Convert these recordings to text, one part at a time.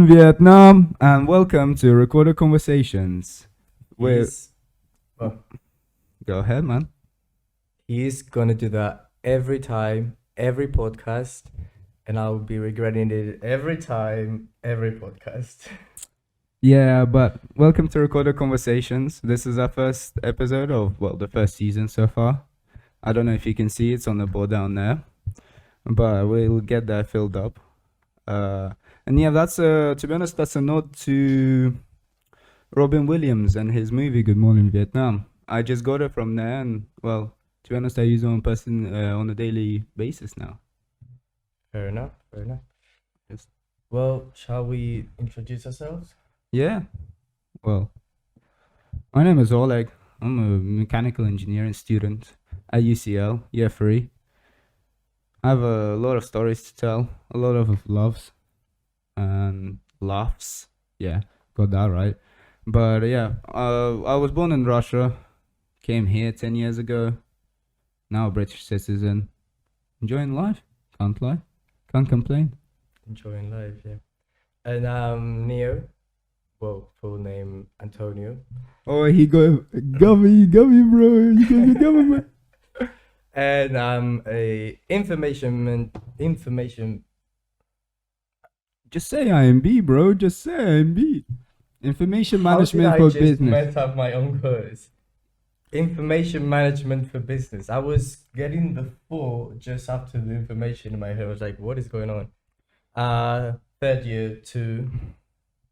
morning, Vietnam, and welcome to Recorded Conversations. Where He's well, Go ahead, man. he's gonna do that every time, every podcast, and I'll be regretting it every time, every podcast. Yeah, but welcome to Recorded Conversations. This is our first episode of the first season so far. I don't know if you can see it's on the board down there, but we'll get that filled up. And yeah, that's to be honest, that's a nod to Robin Williams and his movie Good Morning Vietnam. I just got it from there, and to be honest, I use it on a daily basis now. Fair enough, fair enough. Yes. Well, shall we introduce ourselves? Yeah. Well, my name is Oleg. I'm a mechanical engineering student at UCL, year 3. I have a lot of stories to tell, a lot of loves and laughs. Yeah, got that right. But yeah, I was born in Russia, came here 10 years ago, now a British citizen, enjoying life, can't lie, can't complain. Enjoying life, yeah. And Neo, well, full name Antonio. Oh, he got me, bro, he got me, bro. And I'm a information Just say IMB, bro. Just say IMB. Information management How for did I just business. mess up my own words? Information management for business. I was getting the full just after the information in my head. I was like, what is going on? Third year 2,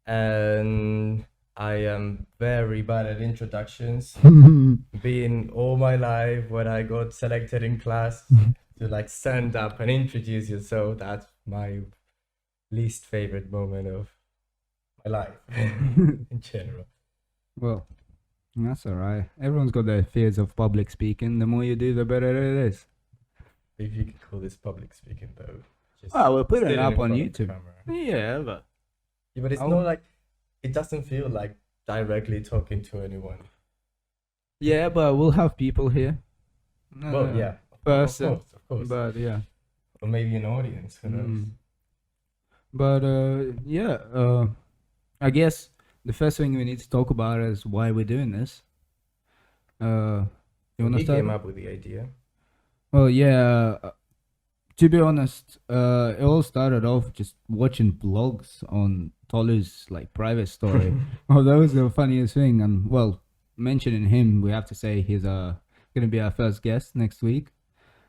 and I am very bad at introductions. Being all my life when I got selected in class to like stand up and introduce yourself, that's my least favorite moment of my life in general. Well, that's alright. Everyone's got their fears of public speaking. The more you do, the better it is. If you could call this public speaking though. Just We'll put it standing up in on front of the YouTube. camera. Yeah, but Yeah, but it's I'll- not like, it doesn't feel like directly talking to anyone. but we'll have people here. Well, yeah, person, of course. but yeah. Or maybe an audience, who knows? Mm. But I guess the first thing we need to talk about is why we're doing this. You wanna He start? came up with the idea. Well, yeah. To be honest, it all started off just watching vlogs on Tolu's like private story. Oh, that was the funniest thing. And mentioning him, we have to say he's gonna be our first guest next week,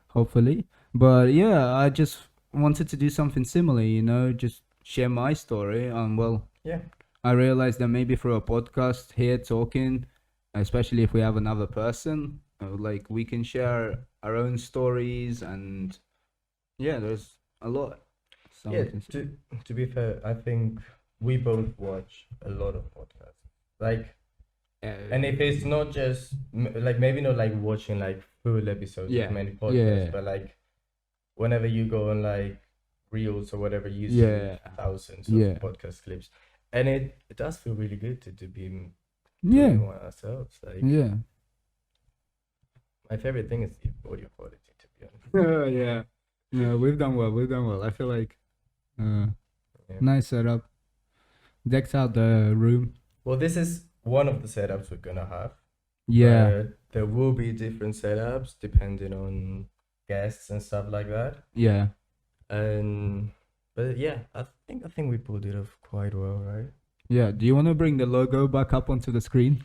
hopefully. But yeah, I just wanted to do something similar, just share my story. Yeah. I realized that maybe through a podcast here talking, especially if we have another person, like we can share our own stories, and yeah, there's a lot. Yeah, to be fair, I think we both watch a lot of podcasts. Like, and if it's not just like maybe not like watching like full episodes Yeah, of many podcasts, yeah. but like whenever you go on like reels or whatever, you see Yeah. thousands of Yeah. podcast clips, and it does feel really good to be yeah, doing one ourselves. Like, yeah. my favorite thing is the audio quality, to be honest. Yeah. No, we've done well. I feel like Yeah. nice setup. Decks out the room. Well, this is one of the setups we're gonna have. Yeah. But there will be different setups depending on guests and stuff like that. Yeah. But yeah, I think we pulled it off quite well, right? Yeah. Do you want to bring the logo back up onto the screen?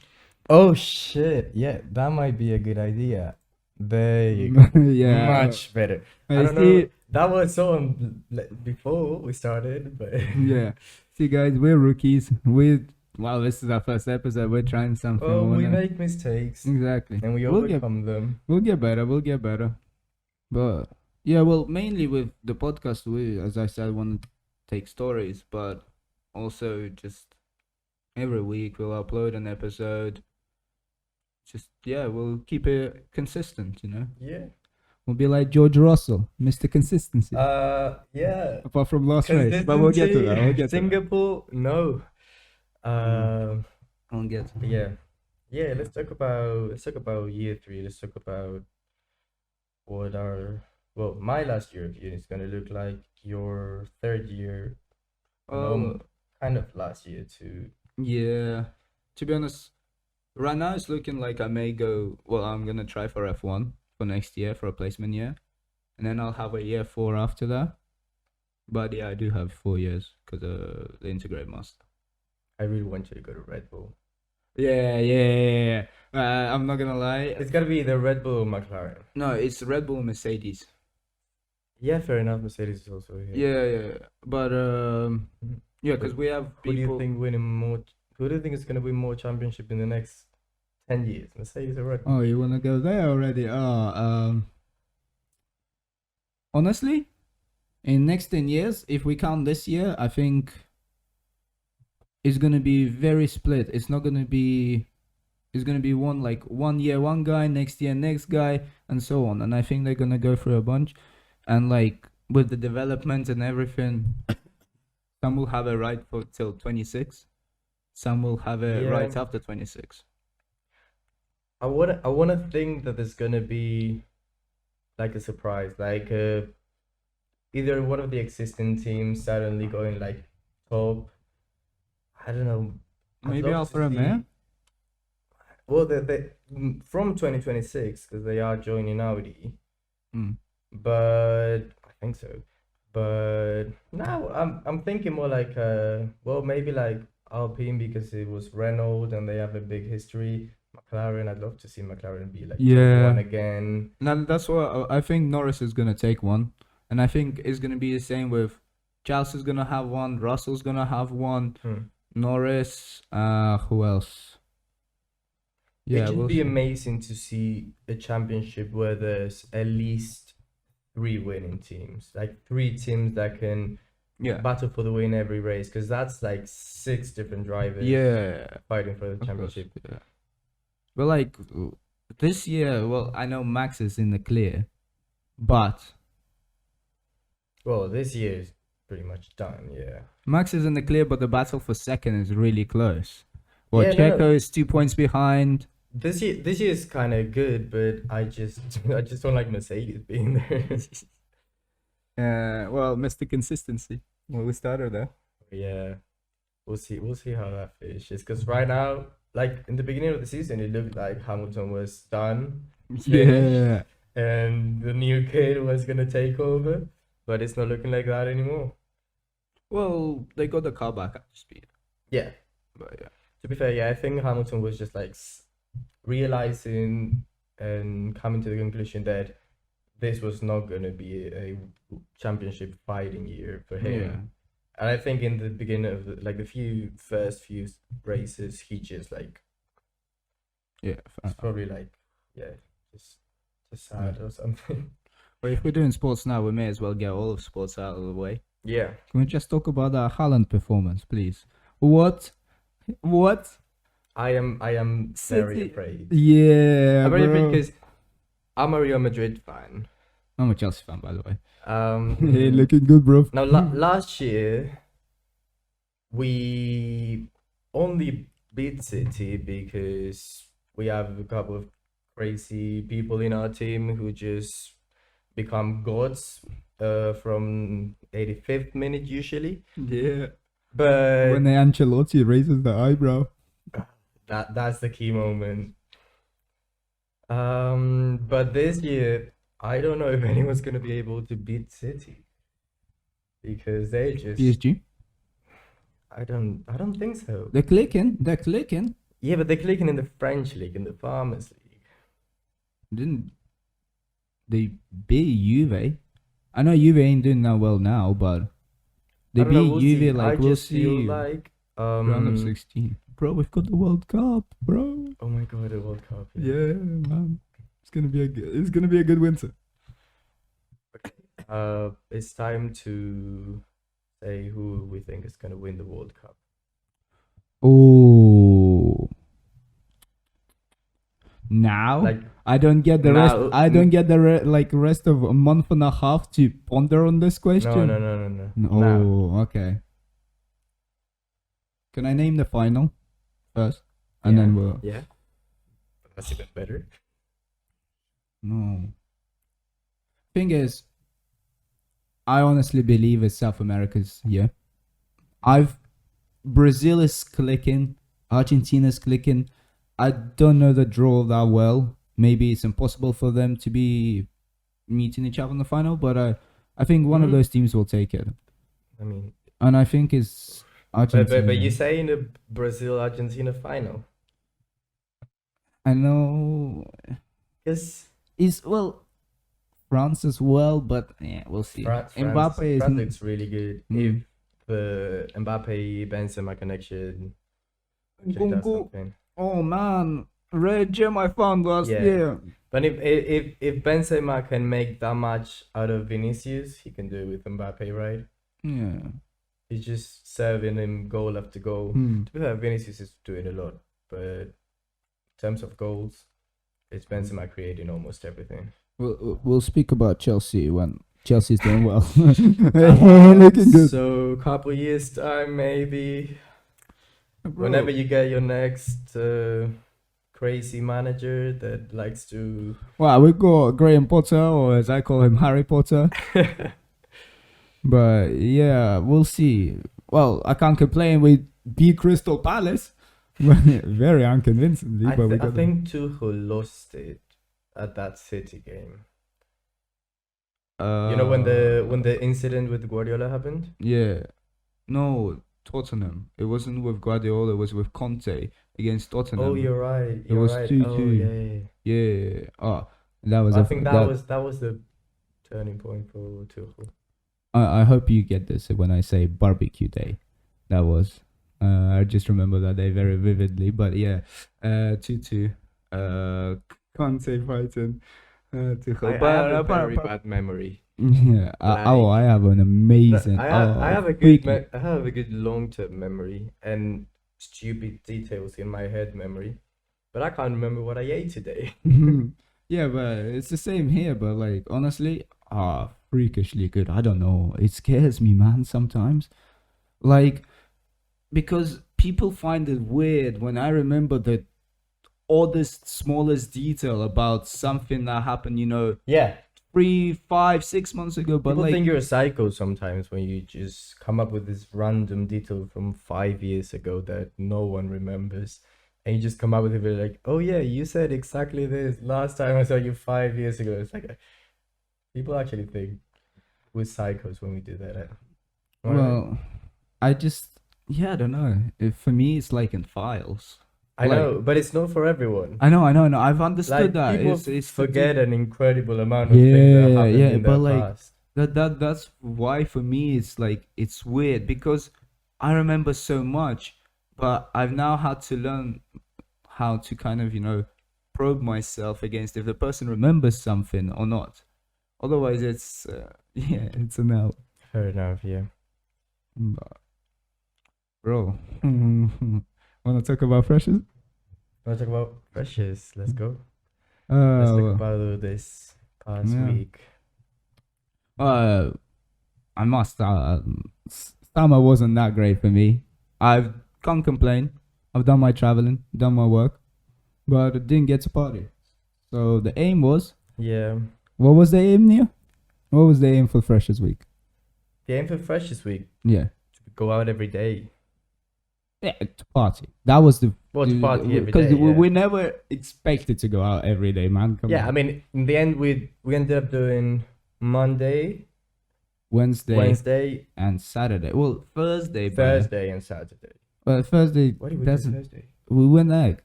Oh shit! Yeah, that might be a good idea. There you go. Yeah. Much better. I don't know. That was on before we started, but Yeah. See, guys, we're rookies. This is our first episode. We're trying something. oh, we wanna- make mistakes Exactly. and we We'll get- overcome them. We'll get better. But yeah, mainly with the podcast, we, as I said, want to take stories, but also just every week we'll upload an episode. We'll keep it consistent, Yeah. We'll be like George Russell, Mr. Consistency. Yeah. Apart from last race, but we'll get to that. Singapore, no. I'll get to that. Yeah. Let's talk about year 3. Let's talk about what my last year of uni is gonna look like. Your third year. kind of last year too. Yeah. To be honest, right now it's looking like I may go. Well, I'm gonna try for F1 for next year for a placement year, and then I'll have a year four after that. But yeah, I do have 4 years because the integrate master. I really want you to go to Red Bull. Yeah. I'm not gonna lie. It's gotta be the Red Bull or McLaren. No, it's Red Bull and Mercedes. Yeah, fair enough. Mercedes is also here. Yeah. But yeah, because we have Who do you people. think winning more? Who do you think is gonna win more championship in the next 10 years? Mercedes or Red Bull? Oh, you wanna go there already? Honestly, in next 10 years, if we count this year, I think it's gonna be very split. It's not gonna be. It's gonna be one year one guy, next year next guy, and so on. And I think they're gonna go through a bunch, and like with the development and everything, some will have a right for till 26. Some will have a Yeah. right after 26. I wanna think that there's gonna be like a surprise, like either one of the existing teams suddenly going like top. I don't know. I'd Maybe love Alfa to Romeo. see- Well, they from 2026 because they are joining Audi, Mm. but I think so. But now I'm thinking more like well, maybe like Alpine because it was Renault and they have a big history. McLaren, I'd love to see McLaren be like Yeah. one again. Now that's what I think. Norris is gonna take one, and I think it's gonna be the same with Charles is gonna have one. Russell's gonna have one. Norris. Who else? It'd Yeah, just we'll be see. amazing to see a championship where there's at least three winning teams, like three teams that can Yeah. battle for the win every race, because that's like six different drivers Yeah. fighting for the Of course, championship. yeah. But like this year, well, I know Max is in the clear, but Well, this year is pretty much done, yeah. Max is in the clear, but the battle for second is really close. Well, Yeah, Checo no. is 2 points behind. This year is kind of good, but I just don't like Mercedes being there. Well, Mr. Consistency. Well, we started there. Yeah, we'll see how that finishes. Because right now, like in the beginning of the season, it looked like Hamilton was done, Yeah. and the new kid was gonna take over, but it's not looking like that anymore. Well, they got the car back up to speed. Yeah, But yeah. to be fair, yeah, I think Hamilton was just like realizing and coming to the conclusion that this was not gonna be a championship fighting year for him. Yeah. And I think in the beginning of the first few races, he just like Yeah. it's probably like just sad or something. But if we're doing sports now, we may as well get all of sports out of the way. Yeah, Can we just talk about our Haaland performance, please? What? I am very City- afraid. Yeah, I'm very afraid bro. because I'm a Real Madrid fan. I'm a Chelsea fan, by the way. Hey, looking good, bro. Now, last year, we only beat City because we have a couple of crazy people in our team who just become gods from 85th minute usually. Yeah. But When the Ancelotti raises the eyebrow. that's the key moment. But this year, I don't know if anyone's gonna be able to beat City because they just PSG. I don't think so. They're clicking. Yeah, but they're clicking in the French league, in the Farmers League. Didn't they beat Juve? I know Juve ain't doing that well now, but they I don't know, beat we'll Juve. see. Like I we'll just feel see. like Round of 16. Bro, we've got the World Cup, bro. oh my god, the World Cup. Yeah, man. It's gonna be a good winter. It's time to say who we think is gonna win the World Cup. Oh. Now Like I don't get the rest. now- I don't get the rest of a month and a half to ponder on this question. no. Oh, Now. okay. Can I name the final first, and then we'll? Yeah. That's even better. No. Thing is, I honestly believe it's South America's year. Brazil is clicking, Argentina's clicking. I don't know the draw that well. Maybe it's impossible for them to be meeting each other in the final, but I think one of Mhm. those teams will take it, I mean, and I think it's Argentina. but you say in the Brazil Argentina final, I know because is well France as well, but yeah, we'll see. Mbappe is France looks really good. If mm, the Mbappe Benzema connection actually does Nkunku. something, Oh man, red gem I found last yeah. year. But if Benzema can make that much out of Vinicius, he can do it with Mbappe, right? Yeah. He's just serving him goal after goal. Hmm. To be fair, Vinicius is doing a lot, but in terms of goals, it's Benzema creating almost everything. We'll speak about Chelsea when Chelsea's doing well. Looking good. So, couple years time, maybe. Bro. Whenever you get your next crazy manager that likes to. Well, we got Graham Potter, or as I call him, Harry Potter. But yeah, we'll see. Well, I can't complain. We beat Crystal Palace very unconvincingly, but we I got them. think Tuchel lost it at that City game. You know when the incident with Guardiola happened? Yeah. No, Tottenham. It wasn't with Guardiola. It was with Conte against Tottenham. Oh, you're right. It was Right. 2-2. Oh, yeah. Yeah. Oh, that was. I think that was the turning point for Tuchel. I hope you get this when I say barbecue day. That was. I just remember that day very vividly. But yeah, 2-2. Conte fighting. Tuchel. I have a very bad memory. Yeah. I have an amazing. I have a good I have a good long-term memory and stupid details in my head memory, but I can't remember what I ate today. Yeah, but it's the same here. But like honestly, freakishly good. I don't know. It scares me, man. Sometimes, like, because people find it weird when I remember the oddest, smallest detail about something that happened. Yeah, 3, 5, 6 months ago. But people like, think you're a psycho sometimes when you just come up with this random detail from 5 years ago that no one remembers. And you just come up with it like, oh yeah, you said exactly this last time I saw you 5 years ago. It's like people actually think we're psychos when we do that. well, I I don't know. For me, it's like in files. I know, but it's not for everyone. I know. I've understood Like that. people It's forget an incredible amount of things that happened in but the like past. that's why for me it's like it's weird because I remember so much, but I've now had to learn how to kind of probe myself against if the person remembers something or not. Otherwise, it's yeah, it's a no. Fair enough, yeah. But, bro, wanna talk about freshers? Want to talk about freshers? Let's go. Let's talk Well, about this past yeah. week. I must. Summer wasn't that great for me. I can't complain. I've done my traveling, done my work, but I didn't get to party. So the aim was. Yeah. What was the aim, Nia? What was the aim for Freshers Week? The aim for freshers week, Yeah. go out every day. Yeah, to party. That was the. Well, to party every Because day, we yeah. never expected to go out every day, man. Come Yeah, on. I mean, in the end, we ended up doing Monday, Wednesday, and Saturday. Well, Thursday. Thursday, and Saturday. But Thursday. What did we do Thursday? We went egg.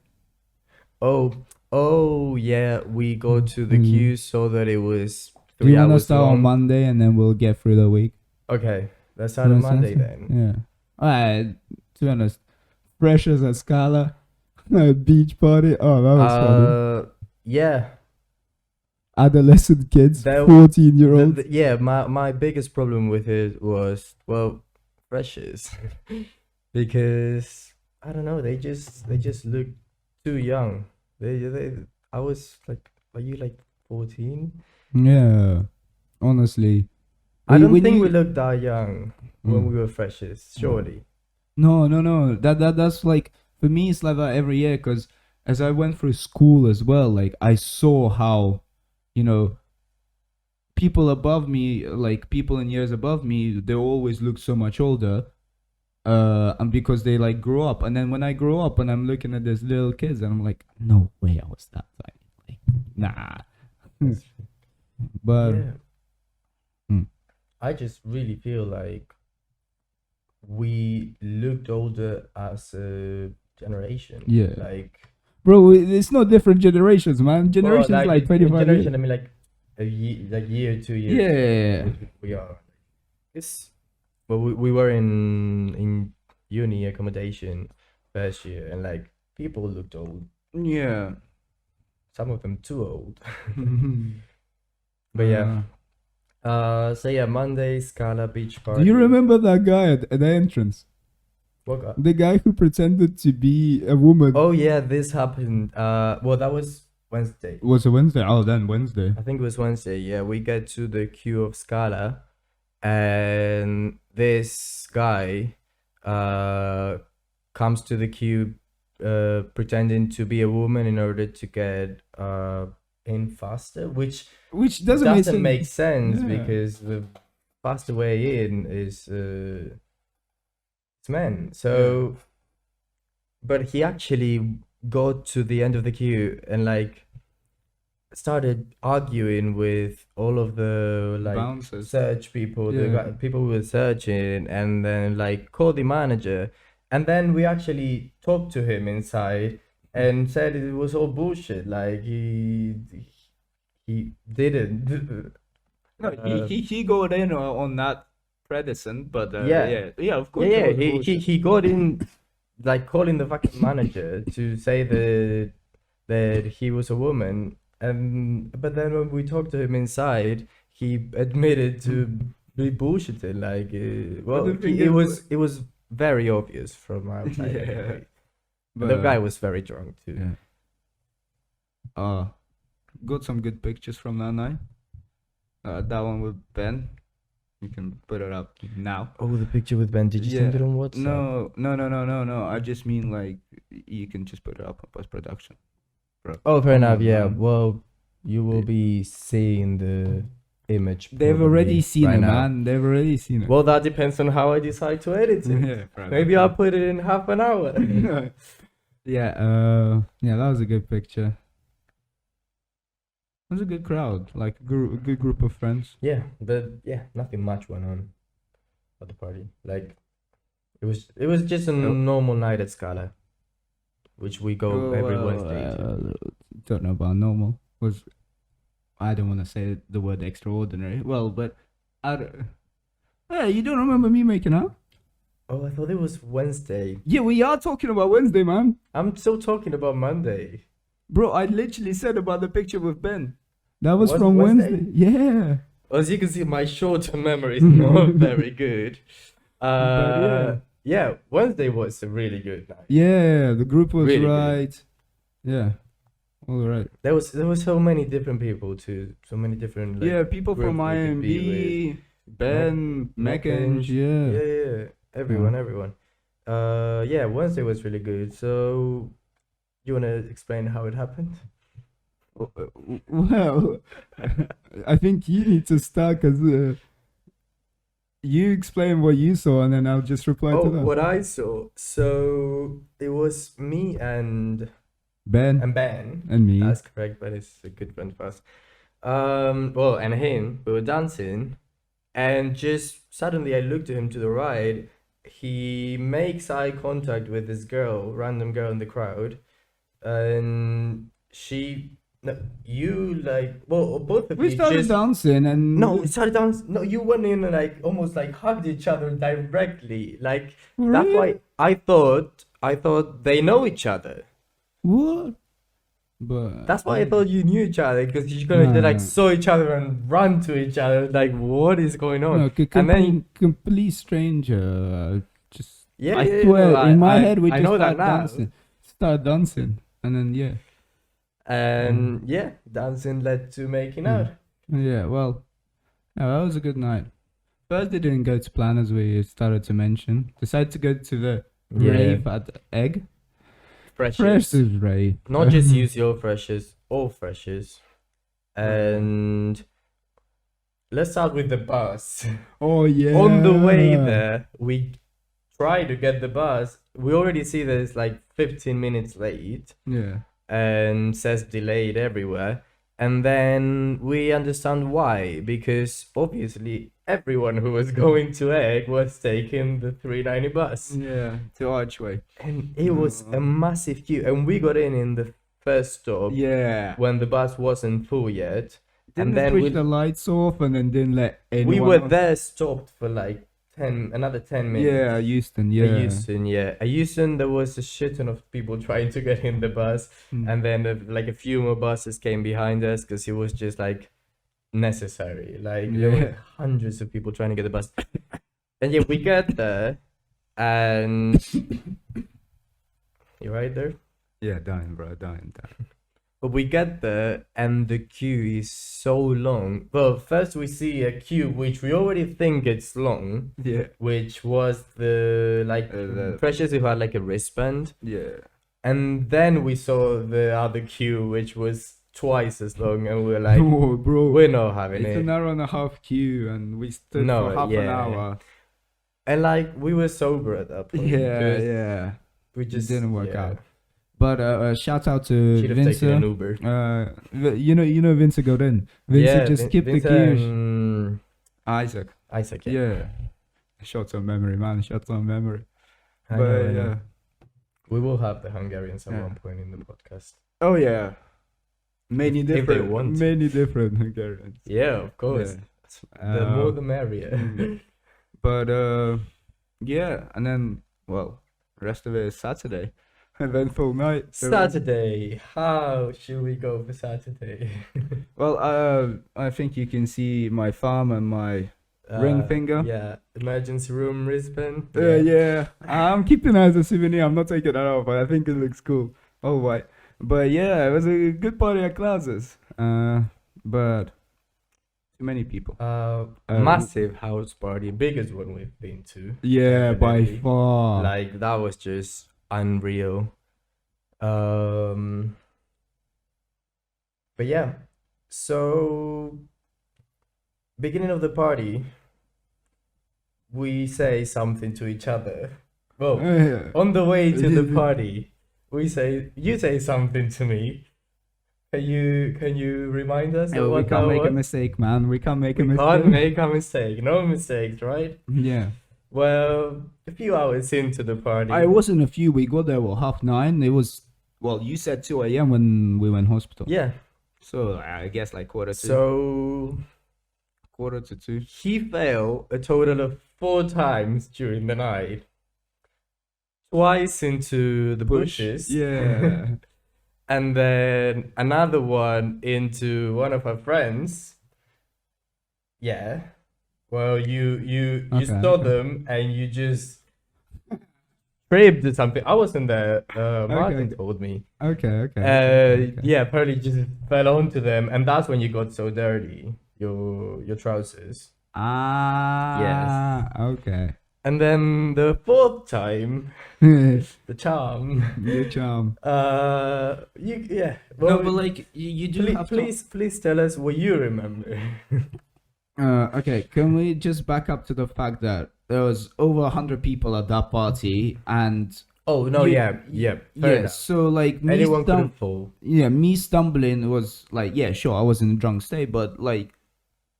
Oh, yeah. We go to the queue so that it was Do you 3 want to hours start on long. Monday and then we'll get through the week? Okay, let's start on Monday then. Yeah. Alright. To be honest, freshers at Scala, beach party. Oh, that was funny. Yeah. Adolescent kids, That- 14-year-olds. Yeah, my biggest problem with it was, well, freshers. Because I don't know, they just look too young. I was like, are you like 14? Yeah. Honestly. I don't think you- we looked that young when Mm. we were freshers, surely. No. That's like, for me, it's like that every year because as I went through school as well, like, I saw how, people above me, like people in years above me, they always look so much older. and because they like grew up, and then when I grew up and I'm looking at these little kids, and I'm like, no way, I was that tiny. Like, nah. That's- But yeah, Hmm. I just really feel like we looked older as a generation. Yeah. Like, bro, it's not different generations, man. well, Generations like in 25 years. generation, I mean, like a year, like year, 2 years. Yeah. We are. It's well, we were in uni accommodation first year, and like people looked old. Yeah. Some of them too old. But yeah. So yeah, Monday Scala beach party. Do you remember that guy at the entrance? What guy? The guy who pretended to be a woman. Oh yeah, this happened. Well, that was Wednesday. Was it Wednesday? Oh, then Wednesday. I think it was Wednesday. Yeah, we get to the queue of Scala, and this guy comes to the queue pretending to be a woman in order to get in faster, which doesn't make sense Yeah. because the faster way in is it's men. So, but he actually got to the end of the queue and like started arguing with all of the like Bouncers. search people, the Yeah. people who were searching, and then like called the manager. And then we actually talked to him inside and said it was all bullshit. Like he didn't. No, he got in on that predecessor, but Yeah. of course. Yeah, it was bullshit. he got in, like calling the fucking manager to say that he was a woman, and but then when we talked to him inside, he admitted to be bullshitting. Like, well, the thing it is, was very obvious from outside. Yeah. Anyway. But, The guy was very drunk too. Yeah. Got some good pictures from that night. That one with Ben. You can put it up now. Oh, the picture with Ben. Did you send it on WhatsApp? No. I just mean like you can just put it up on post production. Oh, fair enough. Yeah. man. Well, you will be seeing the image. They've probably already seen right it, now. man. They've already seen it. Well, that depends on how I decide to edit it. Yeah, Maybe I'll put it in half an hour. Yeah, that was a good picture. It was a good crowd, like a good group of friends. Yeah, nothing much went on at the party. Like, it was just a normal night at Scala, which we go every Wednesday. Don't know about normal. I don't want to say the word extraordinary. Well, but Hey, you don't remember me making out? Oh, I thought it was Wednesday. Yeah, we are talking about Wednesday, man. I'm still talking about Monday. Bro, I literally said about the picture with Ben. That was Was from it Wednesday? Wednesday. Yeah. As you can see, my short-term memory is not very good. Yeah, Wednesday was a really good night. Yeah, the group was Really good. right. Yeah. All right. There was so many different people too, so many different like, people from groups we could be IMB, Ben, Meckenge, yeah, everyone. Yeah, Wednesday was really good. So, you wanna explain how it happened? Well, I think you need to start because you explain what you saw and then I'll just reply to that. What I saw. So it was me and Ben Ben. and me. That's correct. Ben is a good friend of ours. Well, and him. We were dancing, and just suddenly I looked at him to the right. He makes eye contact with this girl, random girl in the crowd, and both of We you started just dancing and no, we started dancing. No, you went in and like almost like hugged each other directly. Like For that's real? why I thought they know each other. What? But That's why I thought you knew each other because you're gonna they like Nah. saw each other and run to each other. Like what is going on? no, And then complete stranger. Just yeah, I yeah, swear, no, in my I- head we I just know that start now. dancing. Start dancing, and then yeah. And yeah, dancing led to making out. Yeah, well, yeah, that was a good night. Thursday didn't go to plan as we started to mention. Decided to go to the Yeah. rave at Egg. Freshers. Freshers rave. Not just UCO freshers, all freshers. And let's start with the bus. Oh yeah. On the way there, we try to get the bus, we already see that it's like 15 minutes late Yeah. and says delayed everywhere. And then we understand why, because obviously everyone who was going to Egg was taking the 390 bus. Yeah. To Archway. And it was a massive queue. And we got in the first stop Yeah. when the bus wasn't full yet. Didn't and they then switch the lights off and then didn't let anyone we were on? there stopped for like another 10 minutes. Yeah, Houston. At Yeah. Houston, yeah. At Houston, there was a shit ton of people trying to get in the bus. Mm. And then like a few more buses came behind us because it was just like necessary. Like there Yeah. were hundreds of people trying to get the bus. And yeah, we get there and you right there? Yeah, dying, bro, dying. But we get there and the queue is so long. Well, first we see a queue which we already think it's long, Yeah. which was the The- precious who had like a wristband. Yeah. And then we saw the other queue which was twice as long and we were like, Oh, bro. we're not having It's it. an hour and a half queue and we stood No, for half an yeah. hour. And like we were sober at that point. Yeah, because yeah. We just didn't work yeah. out. But shout out to Should have taken an Vince. Uber. You know Vince Godin. Vince Yeah, just skipped the Vince queue. and Isaac. Isaac, yeah. Yeah. Shots on memory, man. Shots on memory. I But know, I know. yeah. We will have the Hungarians at Yeah. one point in the podcast. Oh yeah. Many If they different. want. Many different Hungarians. Yeah, of course. Yeah. The more the merrier. mm. But yeah, and then the rest of it is Saturday. Eventful night. So- Saturday. How should we go for Saturday? Well, I think you can see my thumb and my ring finger. Yeah, emergency room wristband. Yeah. I'm keeping it as a souvenir. I'm not taking that off, but I think it looks cool. Oh, right. But yeah, it was a good party at classes. But too many people. Massive house party, biggest one we've been to. Yeah, by definitely. far. Like that was just unreal. But yeah, so beginning of the party, we say something to each other. Well, Yeah. on the way to the party, you say something to me. Can you remind us? Oh, of we what can't that make a was? mistake, man. We can't make a We mistake. can't make a mistake. No mistakes, right? Yeah. Well, a few hours into the party. I wasn't a few. We got there, 9:30. It was, you said 2 a.m. when we went hospital. Yeah. So I guess like quarter to So quarter to 2. he fell a total of 4 times during the night. Twice into the bushes. Yeah. And then another one into one of our friends. Yeah. Well, you Okay, saw okay. them and you just tripped or something. I wasn't there. Martin Okay. told me. Okay. Yeah, apparently just fell onto them, and that's when you got so dirty. Your trousers. Ah. Okay. And then the 4th time, the charm. Your charm. Yeah. Well, No, but like you do please, have to. please tell us what you remember. Okay, can we just back up to the fact that there was over 100 people at that party, and Oh no, You- yeah. Fair enough. so like me Anyone could stum- have fall. me stumbling was like, yeah, sure, I was in a drunk state, but like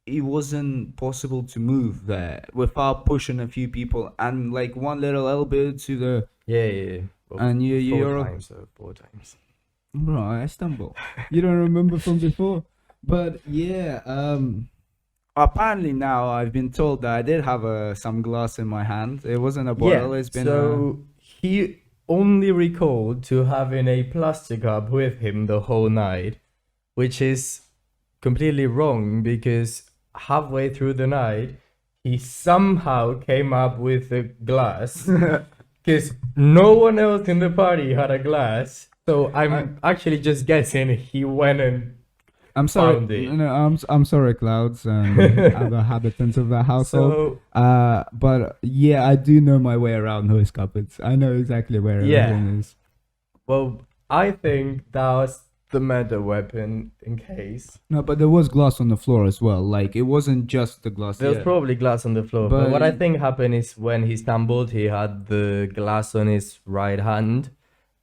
it wasn't possible to move there without pushing a few people and like one little elbow to the Yeah. Well, and you're 4 times, 4 times. bro, I stumble. You don't remember from before, but yeah, apparently now I've been told that I did have some glass in my hand. It wasn't a bottle. It's been so he only recalled to having a plastic cup with him the whole night, which is completely wrong because halfway through the night he somehow came up with a glass because no one else in the party had a glass. So I'm actually just guessing he went and I'm sorry. found it. No, I'm sorry, Clouds and other habitants of the household. So But yeah, I do know my way around those cupboards. I know exactly where Yeah. everything is. well, I think that was the murder weapon in case. No, but there was glass on the floor as well. Like, it wasn't just the glass. There was Yeah. probably glass on the floor, but But what I think happened is when he stumbled, he had the glass on his right hand,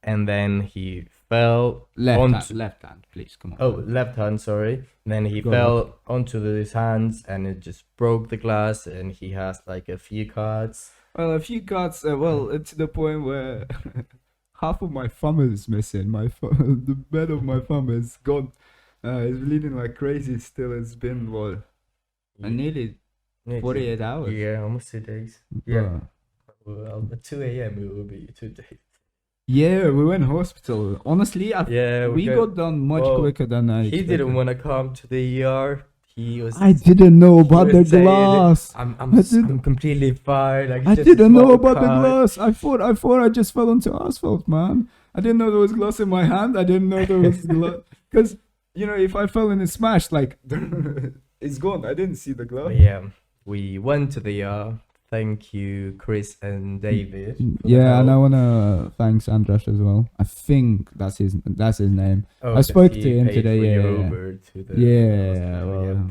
and then he fell left hand, please, come on. Oh, left hand, sorry. Then he Go fell onto his hands, and it just broke the glass, and he has like a few cuts. Well, a few cuts. Well, it's to the point where half of my thumb is missing. The bed of my thumb is gone. It's bleeding like crazy. Still, it's been what, nearly 48 hours. Yeah, almost 2 days. Yeah. Well, at 2 a.m. it will be 2 days. Yeah, we went hospital. Honestly, we got done much quicker than I He expected. didn't want to come to the ER. He was. I didn't know about he the was saying, glass. I'm completely fine. Like, I it's just a didn't know small about the cut." glass. I thought I just fell onto asphalt, man. I didn't know there was glass in my hand. I didn't know there was glass. Because, if I fell and it smashed, like, it's gone. I didn't see the glass. But yeah, we went to the ER. Thank you, Chris and David. for the Yeah, and I help. want to thank Andras as well. I think that's his name. Oh, I 'cause spoke he to him paid today, for you yeah. over to the Yeah, hospital, well,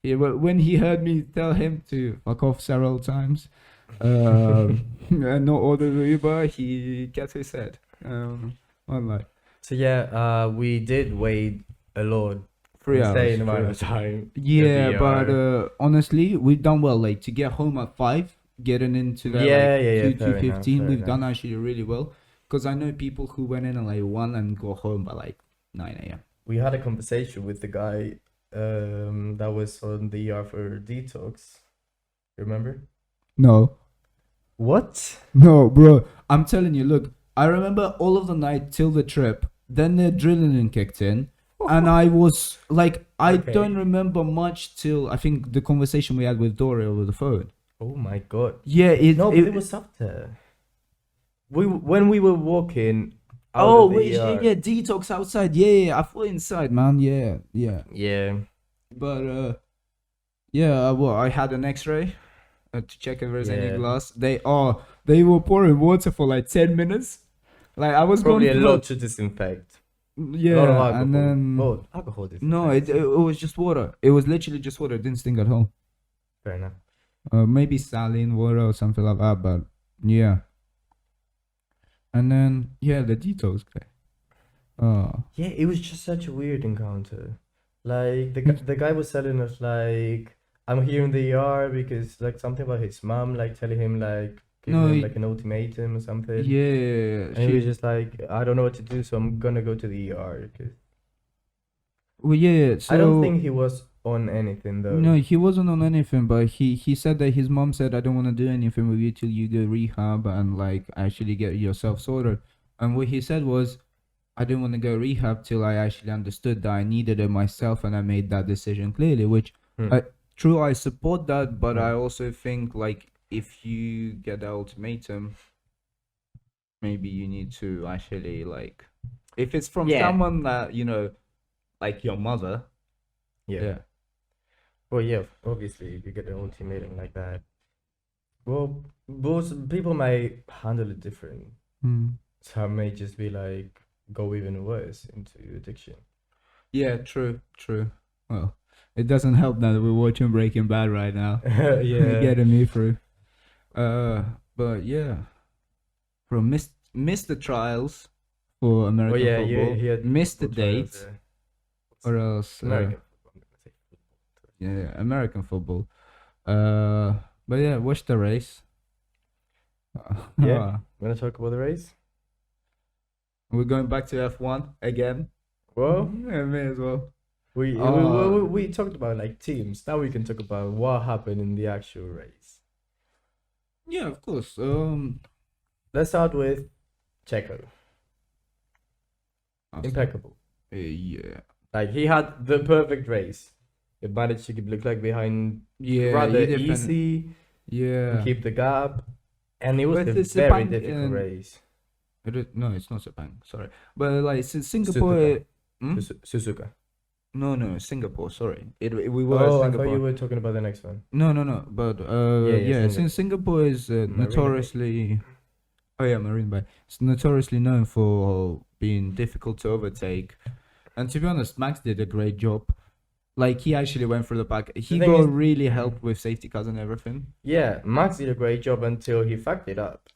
yeah, well, when he heard me tell him to fuck off several times, and not order the Uber, he kept his head. Online. So yeah, we did wait a lot, 3 hours. insane amount 3 of hours. time. Yeah, at the but ER. honestly, we've done well. Like, to get home at 5, getting into that Yeah, like yeah, yeah, 2, fair enough, 2:15, fair we've done enough. actually really well. Because I know people who went in at like 1 and go home by like 9 a.m. We had a conversation with the guy that was on the ER for detox. Remember? No, What? no, bro. I'm telling you, look, I remember all of the night till the trip. Then the adrenaline kicked in. And I was like, I Okay. don't remember much till I think the conversation we had with Dory over the phone. Oh my god. Yeah, No, but it was after. When we were walking out Oh, of the wait, ER. yeah, detox outside. Yeah, I thought inside, man. Yeah. Yeah. But yeah, well, I had an X-ray to check if there's any Yeah. glass. They were pouring water for like 10 minutes. Like, I was Probably a going lot to disinfect. Yeah, a lot of alcohol. and then Well, alcohol disinfects. no, it was just water. It was literally just water. It didn't stink at all. Fair enough. Maybe saline water or something like that. But yeah. And then the detox guy. Oh. Yeah, it was just such a weird encounter. Like the guy was telling us like I'm here in the ER because like something about his mom like telling him like giving No, him he- like an ultimatum or something. Yeah, And he was just like I don't know what to do, so I'm gonna go to the ER. 'Cause well, yeah. So I don't think he was on anything though. no, he wasn't on anything. But he said that his mom said, "I don't want to do anything with you till you go rehab and like actually get yourself sorted." And what he said was, "I didn't want to go rehab till I actually understood that I needed it myself, and I made that decision clearly." Which, Hmm. true, I support that, but Hmm. I also think like if you get the ultimatum, maybe you need to actually like, if it's from Yeah. someone that like your mother. Yeah. Well, yeah, obviously, if you get an ultimatum like that, well, both people might handle it different. Some may just be like, go even worse into addiction. Yeah, true. Well, it doesn't help that we're watching Breaking Bad right now. Yeah. Getting me through. But yeah, from missed the trials for Oh, American yeah, football. he had Missed the football trials, dates, or else American football, I'm gonna say football. yeah, American football. But yeah, watch the race. Yeah. I'm gonna talk about the race. We're going back to F1 again. Well, Yeah, may as well. we talked about like teams. Now we can talk about what happened in the actual race. Yeah, of course. Let's start with Checo. Impeccable. Yeah. Like he had the perfect race. He managed to keep Leclerc behind Yeah. rather you depend- easy, Yeah. and keep the gap, and it was But a it's very Sepang- difficult race. No, it's not Sepang. Sorry, but like Singapore. Suzuka. Hmm? Suzuka. No, Singapore. Sorry, we were Oh, I Singapore. thought you were talking about the next one. No. But Yeah, since Singapore is Marina Bay. notoriously, Marine Bay. It's notoriously known for being difficult to overtake, And to be honest, Max did a great job. Like he actually went through the pack. He thing got is- really help with safety cars and everything. Yeah, Max did a great job until he fucked it up.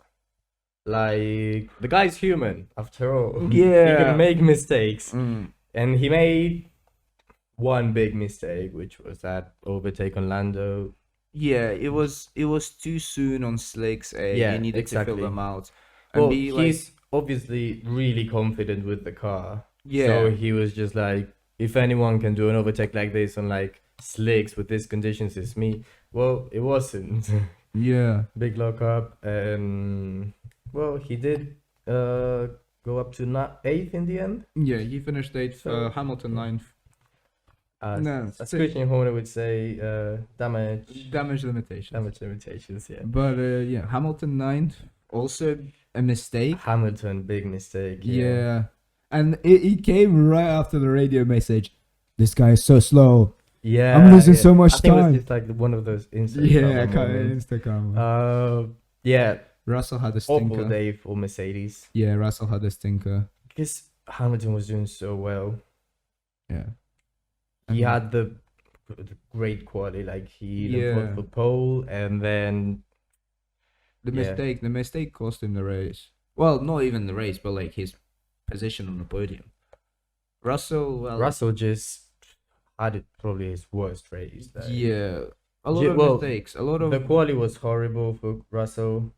Like the guy's human after all. He Yeah. can make mistakes, Mm. and he made one big mistake, which was that overtake on Lando. Yeah, it was too soon on slicks. Yeah, he needed to exactly. fill them out. And Well, be like, he's obviously really confident with the car. yeah, So he was just like, if anyone can do an overtake like this on like slicks with these conditions, it's me. Well, it wasn't. yeah, Big lockup, and well, he did go up to 8th in the end. yeah. He finished eighth. So- Hamilton ninth. No, As Christian Horner would say, damage limitations. damage limitations. Yeah. But yeah, Hamilton ninth. Also a mistake. Hamilton, big mistake. Yeah, and it came right after the radio message. This guy is so slow. Yeah. I'm losing so much I think time. it was just like one of those instant. Yeah, karma moments. Instagram. Yeah. Russell had a Awful stinker. day for Mercedes Yeah, Russell had a stinker. because Hamilton was doing so well. Yeah. He And- had the great quality, like he Yeah. fought for pole, and then The Yeah. mistake cost him the race. Well, not even the race, but like his position on the podium. Russell, well, Russell just had it probably his worst race. Like, yeah, a lot Yeah, of well, mistakes, a lot of the quality was horrible for Russell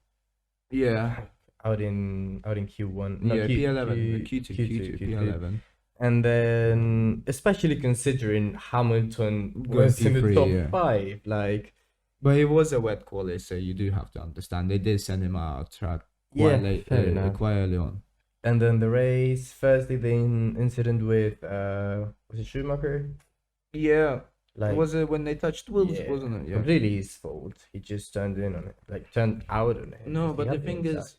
yeah, out in Q1. No, yeah, Q, P11, Q, Q2, P11. And then, especially considering Hamilton Going was in the P3, top yeah. 5, like But it was a wet quality, so you do have to understand. They did send him out of track yeah, quite fair quite enough. early on. And then the race, firstly, the incident with was it Schumacher? Yeah, Like was it when they touched wheels, yeah, wasn't it? Yeah. completely his fault. He just turned in on it, like turned out on it. No, He but the had thing inside. is,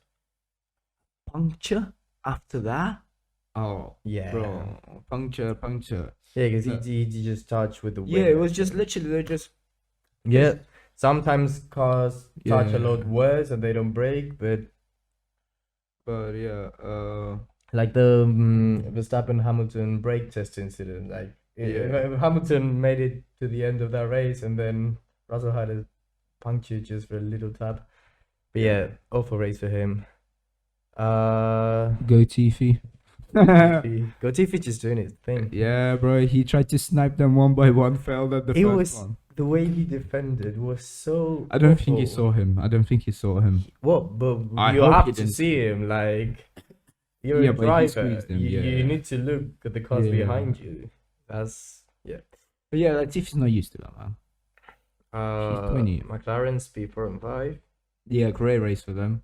puncture after that. Oh, Yeah, bro, puncture. yeah, because Yeah. he just touched with the Yeah, wind, it was I just think. literally they just Yeah, sometimes cars touch a Yeah. lot worse and they don't break, but but yeah, like the Verstappen Hamilton brake test incident, like Yeah. Hamilton made it to the end of that race and then Russell had a puncture just for a little tap. But yeah, awful race for him. go Tiffy. Latifi just doing his thing. Yeah, bro, he tried to snipe them one by one, failed at the It first was one. the way he defended was so. I don't think he awful. saw him. I don't think he saw him. What? But I you hope have he to didn't see him. Like you're Yeah, a but he driver. squeezed him, You yeah. need to look at the cars Yeah. behind you. That's yeah. But yeah, like Tiffy's not used to that, man. 20. McLaren's P4 and 5. Yeah, great race for them.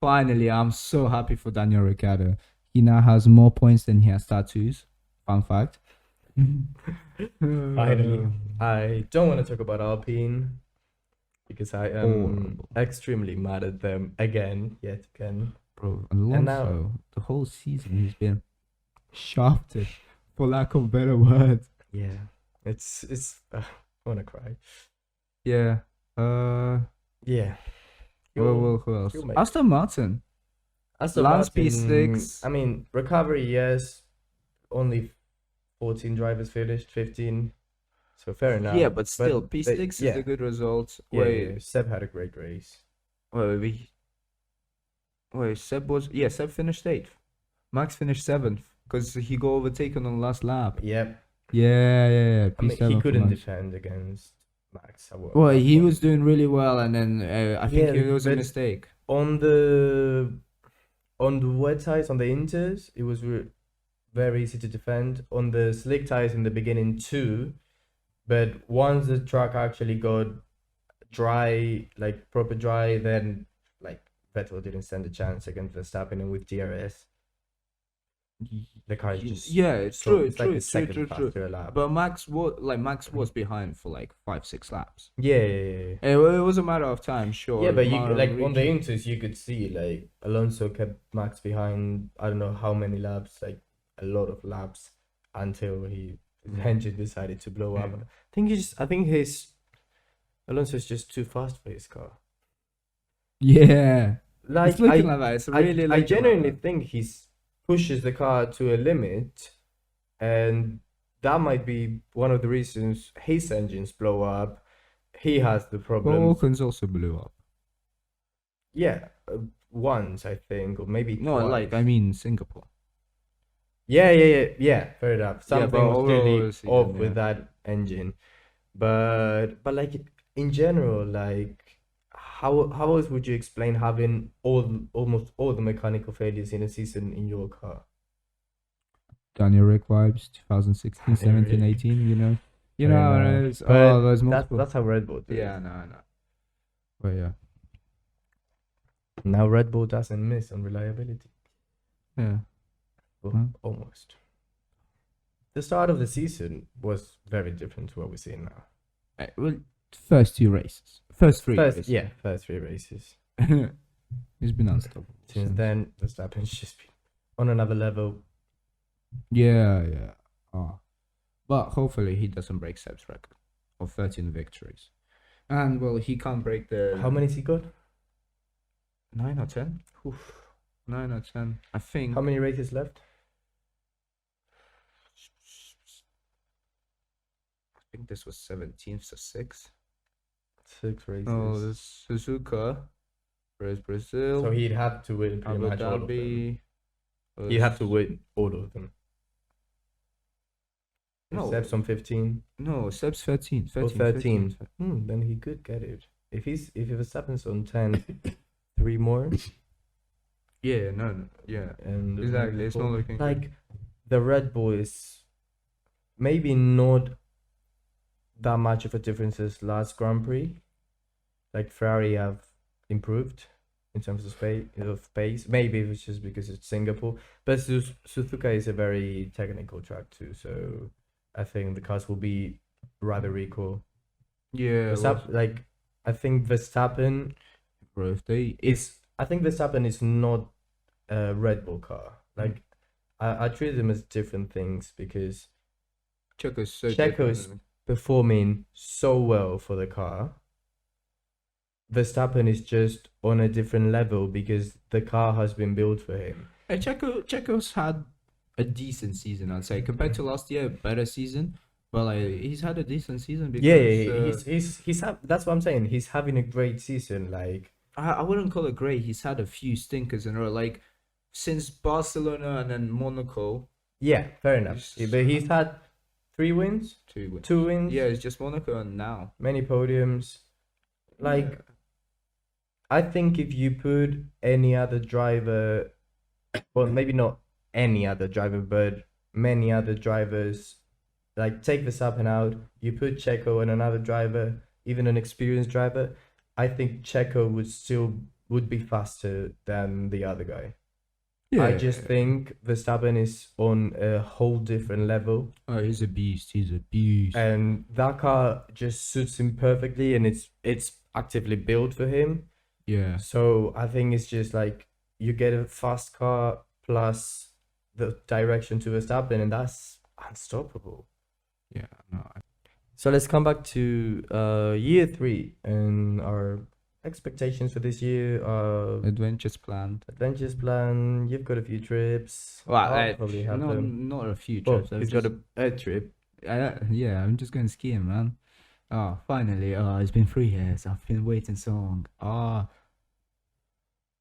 Finally, I'm so happy for Daniel Ricciardo. He now has more points than he has tattoos. Fun fact. Finally, I don't want to talk about Alpine because I am Horrible. extremely mad at them yet again. Bro, And now- Alonso, the whole season he's been shafted, for lack of better words. Yeah, it's. I wanna cry. Yeah. Yeah. Who else? you'll make Aston Martin. Aston Lance Martin, P6. I mean, recovery, yes. Only 14 drivers finished, 15. So fair enough. Yeah, but still, they- P6 is yeah. a good result. Yeah, Wait, Seb had a great race. Seb finished 8th. Max finished 7th because he got overtaken on the last lap. Yep. Yeah. I mean, P7 he for couldn't Max. defend against Max. Well, he was doing really well, and then I think Yeah, it was a but- mistake. on the wet tires, on the inters, it was very easy to defend. On the slick tires in the beginning too, but once the track actually got dry, like proper dry, then like Vettel didn't stand a chance against Verstappen, and with DRS, the car is just Yeah, it's so true, it's like true, a true, second true, true. faster lap. But Max was behind for like 5-6 laps. Yeah. It was a matter of time, sure. Yeah, but you matter of like on the reaching- inters, you could see like Alonso kept Max behind. I don't know how many laps, like a lot of laps, until his engine decided to blow up. I think Alonso is just too fast for his car. Yeah, Like it's looking I, like that. It's I, really I looking genuinely like think pushes the car to a limit, and that might be one of the reasons his engines blow up. He has the But problems. Alcon's also blew up. Yeah, once I think, or maybe No, twice. like I mean Singapore. Yeah. Fair enough. Yeah, Something but was overall clearly season, off yeah. with that engine, but like in general, like how else would you explain having almost all the mechanical failures in a season in your car? Daniel Rick vibes, 2016, 17, Rick. 18, you know. You know Fair how enough. it is. Oh, But there's multiple. that's how Red Bull do Yeah, it. no, I know. But yeah. Now Red Bull doesn't miss on reliability. Yeah. Well, Huh? almost. The start of the season was very different to what we're seeing now. Well, first 2 races. First 3 First, races. yeah, first 3 races. He's been unstoppable. Since then, Verstappen's just been on another level. Yeah. Oh. But hopefully he doesn't break Seb's record of 13 victories. And well, he can't break the. How many's he got? 9 or 10? Oof. 9 or 10. I think. How many races left? I think this was 17th, so 6. 6 races. Oh, there's Suzuka. Where's Brazil? So he'd have to win pretty Abu much all of them. Dhabi. He'd have to win all of them. No. Seb's on 15. No, Seb's 13. 13. Then he could get it. If Verstappen's on 10, 3 more. Yeah, no, yeah. And Exactly, it's not looking like good. the Red Bull is maybe not that much of a difference as last Grand Prix. Like Ferrari have improved in terms of pace. Maybe it's just because it's Singapore, but Suzuka is a very technical track too. So I think the cars will be rather equal. Yeah, Like I think Verstappen bro, if they I think Verstappen is not a Red Bull car. Like I treat them as different things because Checo's so Checo's different. performing so well for the car. Verstappen is just on a different level because the car has been built for him. Hey, Checo's had a decent season, I'd say, compared to last year, better season. But like he's had a decent season because That's what I'm saying. He's having a great season. Like I wouldn't call it great. He's had a few stinkers in a row, like since Barcelona and then Monaco. Yeah, fair enough. But he's had 3 wins, 2 wins. 2 wins. Yeah, it's just Monaco and now many podiums. Like yeah. I think if you put any other driver, well, maybe not any other driver, but many other drivers, like take Verstappen out, you put Checo and another driver, even an experienced driver, I think Checo would be faster than the other guy. Yeah. I just think Verstappen is on a whole different level. Oh, he's a beast. He's a beast. And that car just suits him perfectly, and it's actively built for him. Yeah. So I think it's just like you get a fast car plus the direction to Verstappen, and that's unstoppable. Yeah. No. So let's come back to year 3 and our expectations for this year. Adventures planned. Adventures plan. You've got a few trips. Well, I'll probably have them. not a few Oh, trips. he's got a trip. Yeah, I'm just going skiing, man. Oh, finally. Oh, it's been 3 years. I've been waiting so long. Oh,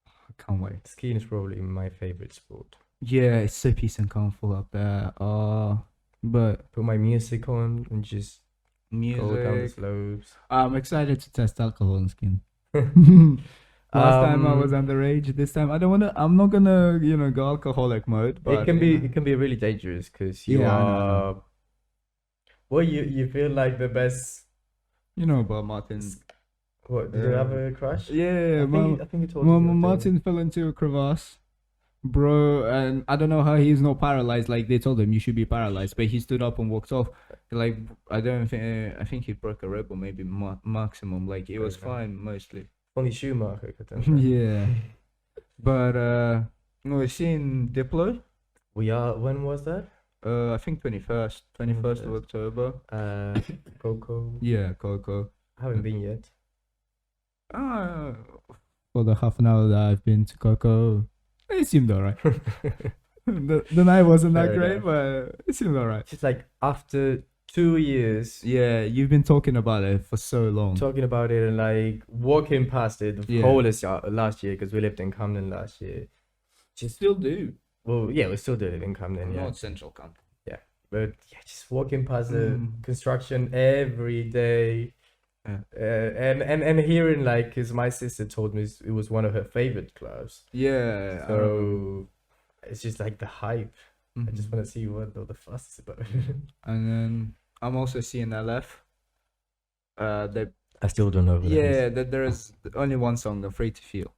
I can't wait. Skiing is probably my favorite sport. Yeah, it's so peace and comfort up there. Oh, but Put my music on and just go down the music. slopes. I'm excited to test alcohol on skiing. Last time I was underage. This time I don't wanna. I'm not gonna, go alcoholic mode. But it can be really dangerous because you Yeah, I are. know. Well, you feel like the best. You know about Martin. What, did you have a crash? Yeah, I think you told me. Martin fell into a crevasse, bro, and I don't know how he's not paralyzed. Like they told him you should be paralyzed, but he stood up and walked off. Like I think he broke a rib or maybe maximum. Like it was fine mostly. Only Schumacher could have done that. Yeah, but we're seeing Diplo. We are. When was that? I think 21st of October. Coco. Yeah, Coco. I haven't been yet. For the half an hour that I've been to Coco, it seemed alright. The night wasn't that Fair great, enough. but it seemed alright. Just like after 2 years Yeah, you've been talking about it for so long. talking about it and like walking past it the Yeah. whole last year because we lived in Camden last year. Just Still do. well, yeah, we still do live in Camden, yeah. Not Central Camp. But yeah, just walking past the Mm. construction every day, Yeah. and hearing like, cause my sister told me it was one of her favorite clubs. Yeah. So it's just like the hype. I just Mhm. want to see what all the fuss is about. And then I'm also seeing LF. They I still don't know who that is. yeah, that there is only one song, "Afraid to Feel,"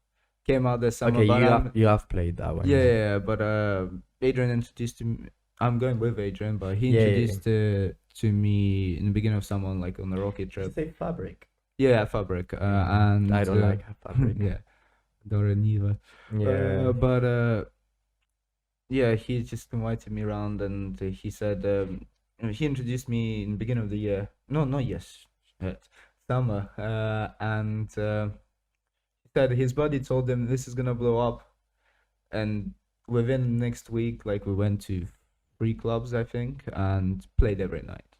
came out this summer. Okay, but you have played that one. yeah, but Adrian introduced to me. I'm going with Adrian, but he Yeah, yeah, introduced to me in the beginning of someone like on a rocket Did you trip. say Fabric? Yeah, Fabric. And I don't like Fabric. yeah, Dora neither. Yeah. But yeah, he just invited me around, and he said he introduced me in the beginning of the year. No, not yes, summer. And he said his buddy told him this is gonna blow up, and within next week, like we went to 3 clubs, I think, and played every night.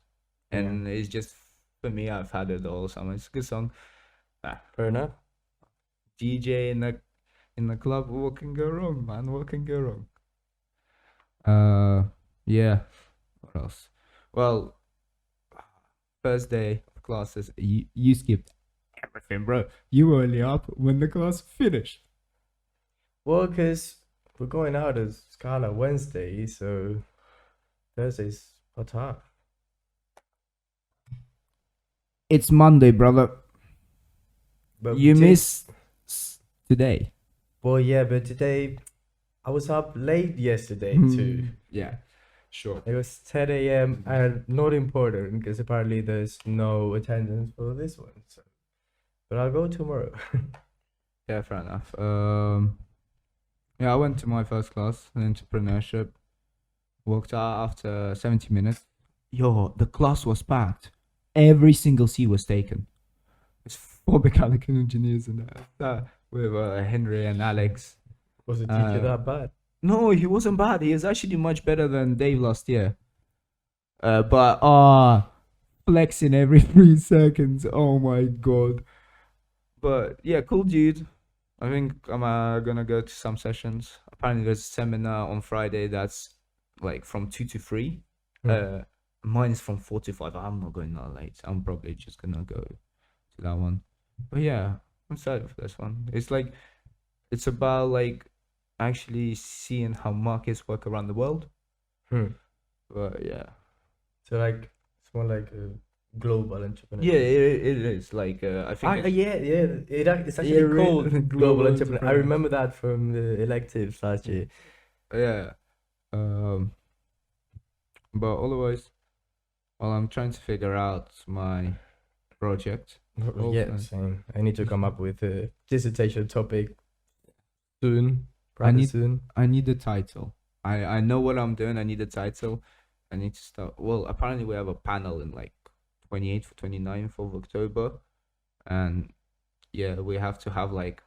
And it's just for me, I've had it all summer. It's a good song. Fair enough. DJ in the club, what can go wrong, man? What can go wrong? Yeah. What else? Well, first day of classes, you skipped everything, bro. You were only up when the class finished. Well, cause we're going out as Scala Wednesday, so Thursday's hot up. It's Monday, brother. But You missed today. Well, yeah, but today I was up late yesterday too. Yeah, sure. It was 10 a.m. and not important because apparently there's no attendance for this one. So, but I'll go tomorrow. Yeah, fair enough. Yeah, I went to my first class in entrepreneurship. Walked out after 70 minutes. Yo, the class was packed. Every single seat was taken. It's 4 mechanical engineers in there. With Henry and Alex. Was the teacher that bad? No, he wasn't bad. He was actually much better than Dave last year. But flexing every 3 seconds. Oh my god. But yeah, cool dude. I think I'm gonna go to some sessions. Apparently, there's a seminar on Friday that's like from 2 to 3. Mine is from 4 to 5. I'm not going that late. I'm probably just gonna go to that one. But yeah, I'm excited for this one. It's about like actually seeing how markets work around the world. But yeah. So like it's more like a global entrepreneur. Yeah, it is. Like I think it's actually Yeah, called global global entrepreneur. I entrepreneur. remember that from the electives last year. yeah. But otherwise, well, I'm trying to figure out my project. Yeah, Okay. same. I need to come up with a dissertation topic soon. I need- Soon. I need the title. I know what I'm doing. I need the title. I need to start. Well, apparently we have a panel in like 28th or 29th of October, and yeah, we have to have like